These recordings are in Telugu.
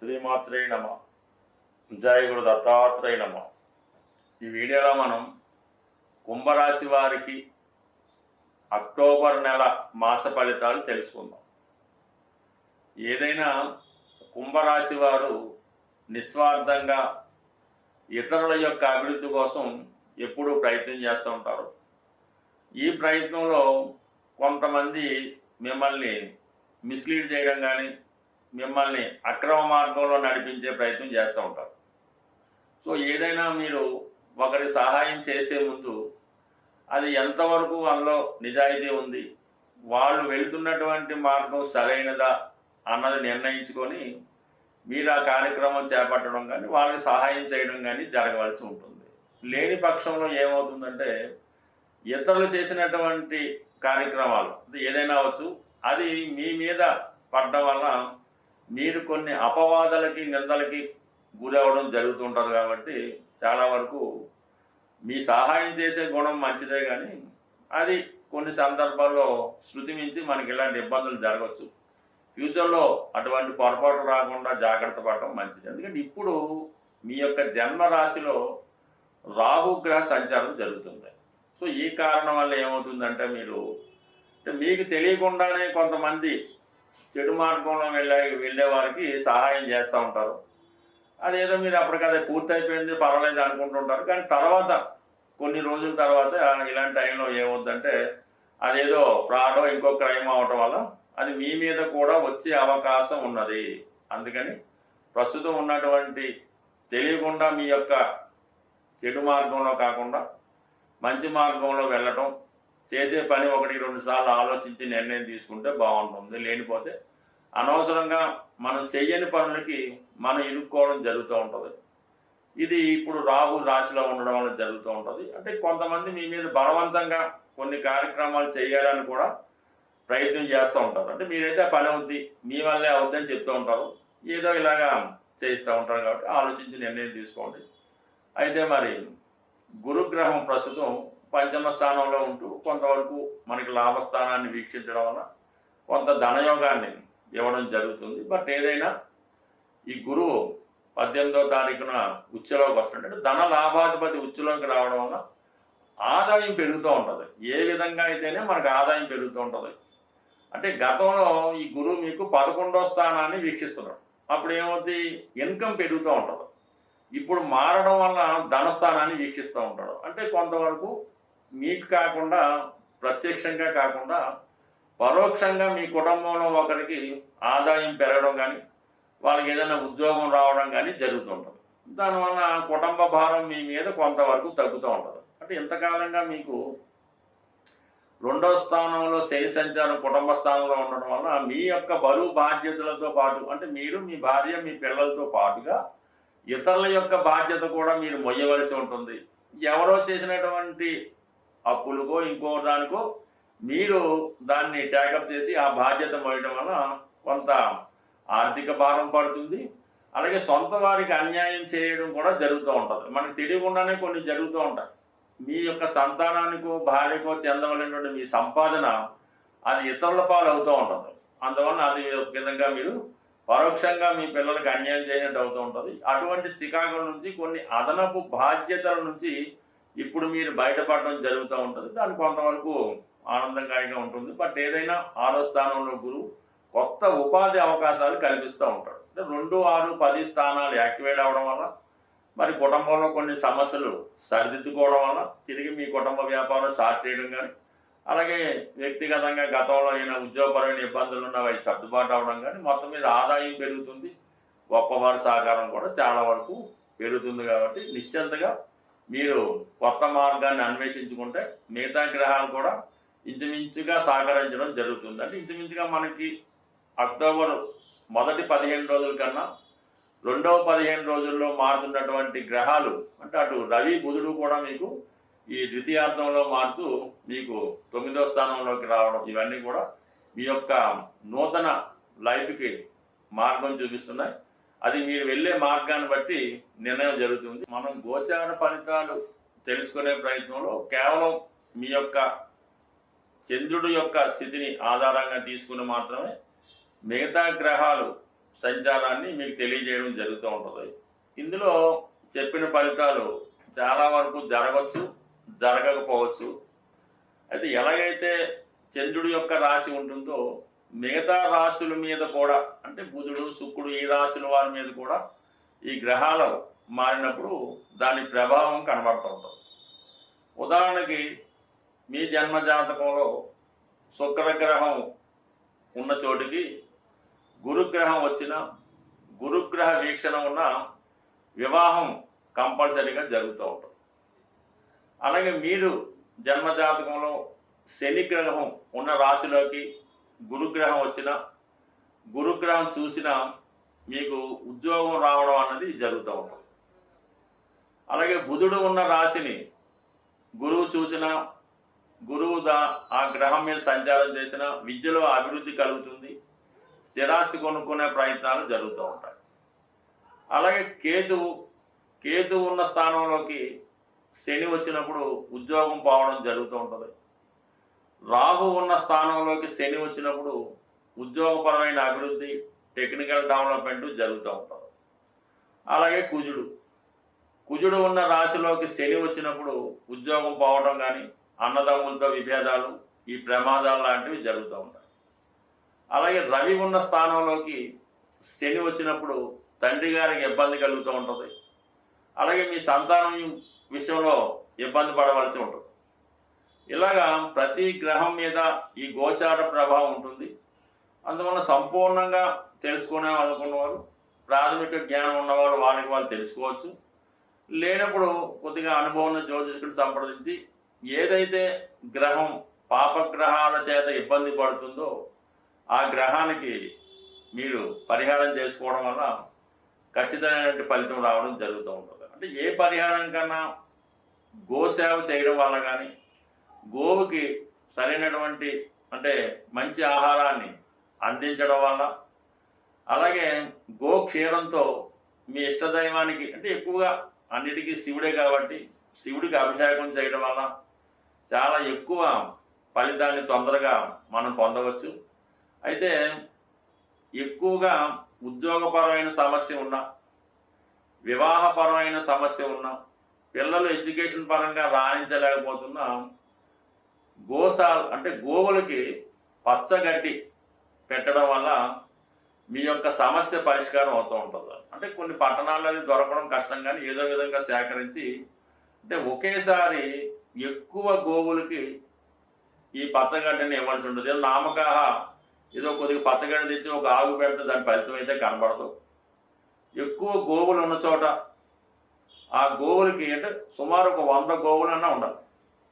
శ్రీమాత్రే నమ. జయ గురు దత్తాత్రేయ నమ. ఈ వీడియోలో మనం కుంభరాశి వారికి అక్టోబర్ నెల మాస ఫలితాలు తెలుసుకుందాం. ఏదైనా కుంభరాశి వారు నిస్వార్థంగా ఇతరుల యొక్క అభివృద్ధి కోసం ఎప్పుడూ ప్రయత్నం చేస్తూ ఉంటారు. ఈ ప్రయత్నంలో కొంతమంది మిమ్మల్ని మిస్లీడ్ చేయడం కానీ మిమ్మల్ని అక్రమ మార్గంలో నడిపించే ప్రయత్నం చేస్తూ ఉంటారు. సో ఏదైనా మీరు ఒకరి సహాయం చేసే ముందు అది ఎంతవరకు అందులో నిజాయితీ ఉంది, వాళ్ళు వెళ్తున్నటువంటి మార్గం సరైనదా అన్నది నిర్ణయించుకొని మీరు ఆ కార్యక్రమం చేపట్టడం కానీ వాళ్ళకి సహాయం చేయడం కానీ జరగవలసి ఉంటుంది. లేని పక్షంలో ఏమవుతుందంటే ఇతరులు చేసినటువంటి కార్యక్రమాలు ఏదైనా అవచ్చు, అది మీ మీద పడడం వల్ల మీరు కొన్ని అపవాదాలకి నిందలకి గురవడం జరుగుతుంటుంది. కాబట్టి చాలా వరకు మీ సహాయం చేసే గుణం మంచిదే, కానీ అది కొన్ని సందర్భాల్లో శృతి మించి మనకి ఇలాంటి ఇబ్బందులు జరగవచ్చు. ఫ్యూచర్లో అటువంటి పొరపాటు రాకుండా జాగ్రత్త పడడం మంచిది. ఎందుకంటే ఇప్పుడు మీ యొక్క జన్మరాశిలో రాహుగ్రహ సంచారం జరుగుతుంది. సో ఈ కారణం వల్ల ఏమవుతుందంటే మీకు తెలియకుండానే కొంతమంది చెడు మార్గంలో వెళ్ళే వారికి సహాయం చేస్తూ ఉంటారు. అదేదో మీరు అప్పటికదే పూర్తయిపోయింది పర్వాలేదు అనుకుంటుంటారు, కానీ తర్వాత కొన్ని రోజుల తర్వాత ఇలాంటి టైంలో ఏమవుద్దంటే అదేదో ఫ్రాడో ఇంకో క్రైమ్ అవటం వల్ల అది మీ మీద కూడా వచ్చే అవకాశం ఉన్నది. అందుకని ప్రస్తుతం ఉన్నటువంటి తెలియకుండా మీ యొక్క చెడు మార్గంలో కాకుండా మంచి మార్గంలో వెళ్ళటం, చేసే పని 1-2 సార్లు ఆలోచించి నిర్ణయం తీసుకుంటే బాగుంటుంది. లేనిపోతే అనవసరంగా మనం చెయ్యని పనులకి మనం ఇరుక్కోవడం జరుగుతూ ఉంటుంది. ఇది ఇప్పుడు రాహు రాశిలో ఉండడం వల్ల జరుగుతూ ఉంటుంది. అంటే కొంతమంది మీ మీద బలవంతంగా కొన్ని కార్యక్రమాలు చేయాలని కూడా ప్రయత్నం చేస్తూ ఉంటారు. అంటే మీరైతే పని అవుద్ది, మీ వల్లే అవుద్ది అని చెప్తూ ఉంటారు, ఏదో ఇలాగా చేస్తూ ఉంటారు. కాబట్టి ఆలోచించి నిర్ణయం తీసుకోండి. అయితే మరి గురుగ్రహం ప్రస్తుతం పంచమ స్థానంలో ఉంటూ కొంతవరకు మనకి లాభస్థానాన్ని వీక్షించడం వల్ల కొంత ధనయోగాన్ని ఇవ్వడం జరుగుతుంది. బట్ ఏదైనా ఈ గురువు 18వ తారీఖున ఉచ్చలోకి వస్తుంటే అంటే ధన లాభాధిపతి ఉచ్చలోకి రావడం వల్ల ఆదాయం పెరుగుతూ ఉంటుంది. ఏ విధంగా అయితేనే మనకు ఆదాయం పెరుగుతూ ఉంటుంది. అంటే గతంలో ఈ గురువు మీకు 11వ స్థానాన్ని వీక్షిస్తున్నాడు, అప్పుడు ఏమవుతుంది, ఇన్కమ్ పెరుగుతూ ఉంటుంది. ఇప్పుడు మారడం వల్ల ధనస్థానాన్ని వీక్షిస్తూ ఉంటాడు. అంటే కొంతవరకు మీకు కాకుండా ప్రత్యక్షంగా కాకుండా పరోక్షంగా మీ కుటుంబంలో ఒకరికి ఆదాయం పెరగడం కానీ వాళ్ళకి ఏదైనా ఉద్యోగం రావడం కానీ జరుగుతుంటుంది. దానివల్ల కుటుంబ భారం మీ మీద కొంతవరకు తగ్గుతూ ఉంటుంది. అంటే ఇంతకాలంగా మీకు 2వ స్థానంలో శని సంచారం కుటుంబ స్థానంలో ఉండడం వల్ల మీ యొక్క బరువు బాధ్యతలతో పాటు అంటే మీరు, మీ భార్య, మీ పిల్లలతో పాటుగా ఇతరుల యొక్క బాధ్యత కూడా మీరు మొయ్యవలసి ఉంటుంది. ఎవరో చేసినటువంటి అప్పులకో ఇంకో దానికో మీరు దాన్ని ట్యాకప్ చేసి ఆ బాధ్యత మోయడం వల్ల కొంత ఆర్థిక భారం పడుతుంది. అలాగే సొంత వారికి అన్యాయం చేయడం కూడా జరుగుతూ ఉంటుంది. మనకు తెలియకుండానే కొన్ని జరుగుతూ ఉంటాయి. మీ యొక్క సంతానానికో భార్యకో చెందవలసినటువంటి మీ సంపాదన అది ఇతరుల పాలు అవుతూ ఉంటుంది. అందువల్ల అది విధంగా మీరు పరోక్షంగా మీ పిల్లలకు అన్యాయం చేయనట్టు అవుతూ ఉంటుంది. అటువంటి చికాకుల నుంచి కొన్ని అదనపు బాధ్యతల నుంచి ఇప్పుడు మీరు బయటపడడం జరుగుతూ ఉంటుంది. దానికి కొంతవరకు ఆనందకాయంగా ఉంటుంది. బట్ ఏదైనా 6వ స్థానంలో గురువు కొత్త ఉపాధి అవకాశాలు కల్పిస్తూ ఉంటాడు. అంటే 2, 6, 10 స్థానాలు యాక్టివేట్ అవ్వడం వల్ల మరి కుటుంబంలో కొన్ని సమస్యలు సరిదిద్దుకోవడం వల్ల తిరిగి మీ కుటుంబ వ్యాపారం స్టార్ట్ చేయడం కానీ, అలాగే వ్యక్తిగతంగా గతంలో అయిన ఉద్యోగపరమైన ఇబ్బందులు ఉన్నవి అవి సర్దుబాటు అవ్వడం కానీ మొత్తం మీద ఆదాయం పెరుగుతుంది. గొప్పవారి సహకారం కూడా చాలా వరకు పెరుగుతుంది. కాబట్టి నిశ్చింతగా మీరు కొత్త మార్గాన్ని అన్వేషించుకుంటే మిగతా గ్రహాలు కూడా ఇంచుమించుగా సహకరించడం జరుగుతుంది. అంటే ఇంచుమించుగా మనకి అక్టోబర్ మొదటి 15 రోజుల కన్నా 2వ 15 రోజుల్లో మారుతున్నటువంటి గ్రహాలు అంటే అటు రవి బుధుడు కూడా మీకు ఈ ద్వితీయార్థంలో మారుతూ మీకు 9వ స్థానంలోకి రావడం, ఇవన్నీ కూడా మీ యొక్క నూతన లైఫ్కి మార్గం చూపిస్తున్నాయి. అది మీరు వెళ్ళే మార్గాన్ని బట్టి నిర్ణయం జరుగుతుంది. మనం గోచార ఫలితాలు తెలుసుకునే ప్రయత్నంలో కేవలం మీ యొక్క చంద్రుడి యొక్క స్థితిని ఆధారంగా తీసుకుని మాత్రమే మిగతా గ్రహాలు సంచారాన్ని మీకు తెలియజేయడం జరుగుతూ ఉంటుంది. ఇందులో చెప్పిన ఫలితాలు చాలా వరకు జరగవచ్చు, జరగకపోవచ్చు. అయితే ఎలాగైతే చంద్రుడి యొక్క రాశి ఉంటుందో మిగతా రాశుల మీద కూడా, అంటే బుధుడు, శుక్రుడు ఈ రాశుల వారి మీద కూడా ఈ గ్రహాలు మారినప్పుడు దాని ప్రభావం కనబడుతూ ఉంటుంది. ఉదాహరణకి మీ జన్మ జాతకంలో శుక్రగ్రహం ఉన్న చోటికి గురుగ్రహం వచ్చిన, గురుగ్రహ వీక్షణ ఉన్న వివాహం కంపల్సరీగా జరుగుతూ ఉంటుంది. అలాగే మీరు జన్మజాతకంలో శని గ్రహం ఉన్న రాశిలోకి గురుగ్రహం వచ్చిన, గురుగ్రహం చూసిన మీకు ఉద్యోగం రావడం అన్నది జరుగుతూ ఉంటుంది. అలాగే బుధుడు ఉన్న రాశిని గురువు చూసిన, గురువు ఆ గ్రహం మీద సంచారం చేసిన విద్యలో అభివృద్ధి కలుగుతుంది, స్థిరాస్తి కొనుక్కునే ప్రయత్నాలు జరుగుతూ ఉంటాయి. అలాగే కేతువు ఉన్న స్థానంలోకి శని వచ్చినప్పుడు ఉద్యోగం పోవడం జరుగుతూ ఉంటుంది. రాహు ఉన్న స్థానంలోకి శని వచ్చినప్పుడు ఉద్యోగపరమైన అభివృద్ధి, టెక్నికల్ డెవలప్మెంట్ జరుగుతూ ఉంటుంది. అలాగే కుజుడు ఉన్న రాశిలోకి శని వచ్చినప్పుడు ఉద్యోగం పోవడం కానీ, అన్నదమ్ములతో విభేదాలు, ఈ ప్రమాదాలు లాంటివి జరుగుతూ ఉంటాయి. అలాగే రవి ఉన్న స్థానంలోకి శని వచ్చినప్పుడు తండ్రి గారికి ఇబ్బంది కలుగుతూ ఉంటుంది. అలాగే మీ సంతానం విషయంలో ఇబ్బంది పడవలసి ఉంటుంది. ఇలాగా ప్రతి గ్రహం మీద ఈ గోచార ప్రభావం ఉంటుంది. అందువల్ల సంపూర్ణంగా తెలుసుకునే అనుకున్నవారు, ప్రాథమిక జ్ఞానం ఉన్నవారు వాళ్ళు తెలుసుకోవచ్చు. లేనప్పుడు కొద్దిగా అనుభవం జ్యోతిష్కుని సంప్రదించి ఏదైతే గ్రహం పాపగ్రహాల చేత ఇబ్బంది పడుతుందో ఆ గ్రహానికి మీరు పరిహారం చేసుకోవడం వల్ల ఖచ్చితమైనటువంటి ఫలితం రావడం జరుగుతూ ఉంటుంది. అంటే ఏ పరిహారం కన్నా గోసేవ చేయడం వల్ల కానీ, గోవుకి సరైనటువంటి అంటే మంచి ఆహారాన్ని అందించడం వల్ల, అలాగే గో క్షీరంతో మీ ఇష్టదైవానికి, అంటే ఎక్కువగా అన్నిటికీ శివుడే కాబట్టి శివుడికి అభిషేకం చేయడం వల్ల చాలా ఎక్కువ ఫలితాన్ని తొందరగా మనం పొందవచ్చు. అయితే ఎక్కువగా ఉద్యోగపరమైన సమస్య ఉన్నా, వివాహపరమైన సమస్య ఉన్నా, పిల్లలు ఎడ్యుకేషన్ పరంగా రాణించలేకపోతున్నా, అంటే గోవులకి పచ్చగడ్డి పెట్టడం వల్ల మీ యొక్క సమస్య పరిష్కారం అవుతూ ఉంటుంది. అంటే కొన్ని పట్టణాల్లో దొరకడం కష్టం, కానీ ఏదో విధంగా సేకరించి, అంటే ఒకేసారి ఎక్కువ గోవులకి ఈ పచ్చగడ్డిని ఇవ్వాల్సి ఉంటుంది. ఏదో నామకాహ ఏదో కొద్దిగా పచ్చగడ్డి తెచ్చి ఒక ఆగు పెడితే దాని ఫలితం అయితే కనబడదు. ఎక్కువ గోవులు ఉన్న చోట ఆ గోవులకి, అంటే సుమారు ఒక 100 గోవులన్నా ఉండాలి.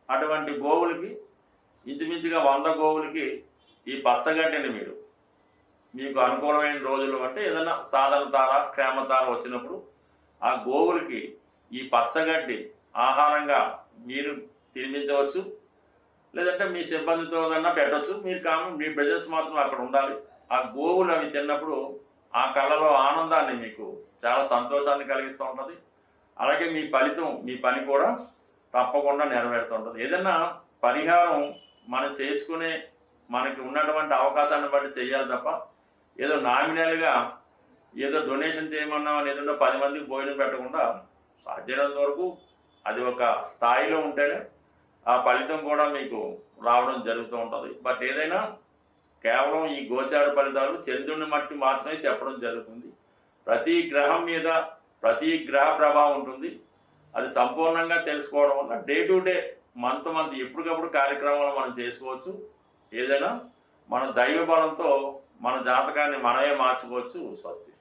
అటువంటి గోవులకి ఇంచుమించుగా 100 గోవులకి ఈ పచ్చగడ్డిని మీకు అనుకూలమైన రోజులు, అంటే ఏదైనా సాధన తార, క్షేమతార వచ్చినప్పుడు ఆ గోవులకి ఈ పచ్చగడ్డి ఆహారంగా మీరు తినిపించవచ్చు. లేదంటే మీ సిబ్బందితో కన్నా పెట్టవచ్చు. మీ బిజినెస్ మాత్రం అక్కడ ఉండాలి. ఆ గోవులు అవి తిన్నప్పుడు ఆ కళ్ళలో ఆనందాన్ని, మీకు చాలా సంతోషాన్ని కలిగిస్తూ ఉంటుంది. అలాగే మీ ఫలితం, మీ పని కూడా తప్పకుండా నెరవేరుతుంటుంది. ఏదైనా పరిహారం మనం చేసుకునే మనకి ఉన్నటువంటి అవకాశాన్ని బట్టి చేయాలి తప్ప ఏదో నామినల్గా ఏదో డొనేషన్ చేయమన్నామని ఏదో 10 మందికి భోజనం పెట్టకుండా సాధ్యమైనంత వరకు అది ఒక స్థాయిలో ఉంటేనే ఆ ఫలితం కూడా మీకు రావడం జరుగుతూ ఉంటుంది. బట్ ఏదైనా కేవలం ఈ గోచార ఫలితాలు చంద్రుని మట్టి మాత్రమే చెప్పడం జరుగుతుంది. ప్రతి గ్రహం మీద ప్రతి గ్రహ ప్రభావం ఉంటుంది. అది సంపూర్ణంగా తెలుసుకోవడం వల్ల డే టు డే, మంత్ ఎప్పటికప్పుడు కార్యక్రమాలు మనం చేసుకోవచ్చు. ఏదైనా మన దైవ బలంతో మన జాతకాన్ని మనమే మార్చుకోవచ్చు. స్వస్తి.